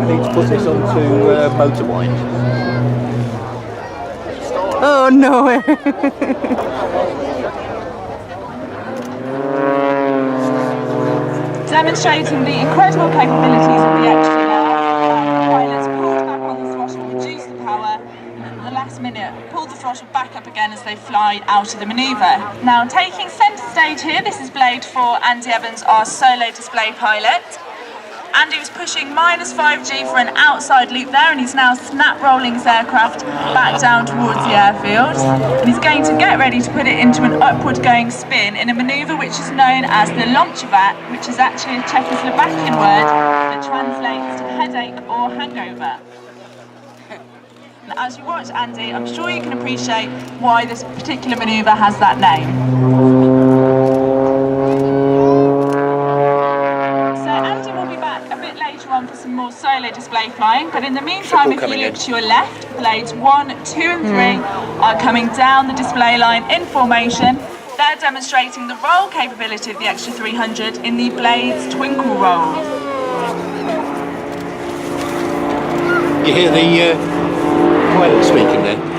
I need to put this onto motor wind. Oh no way. Demonstrating the incredible capabilities of the extra now, the pilots pulled back on the throttle, reduced the power, and at the last minute pulled the throttle back up again as they fly out of the manoeuvre. Now taking centre stage here, this is Blade 4, Andy Evans, our solo display pilot. Andy was pushing -5G for an outside loop there, and he's now snap rolling his aircraft back down towards the airfield. And he's going to get ready to put it into an upward going spin in a manoeuvre which is known as the Lomchevat, which is actually a Czechoslovakian word that translates to headache or hangover. And as you watch Andy, I'm sure you can appreciate why this particular manoeuvre has that name. For some more solo display flying, but in the meantime, if you look to your left, blades 1, 2 and 3 are coming down the display line in formation. They're demonstrating the roll capability of the Extra 300 in the blades twinkle roll. You hear the pilot speaking there?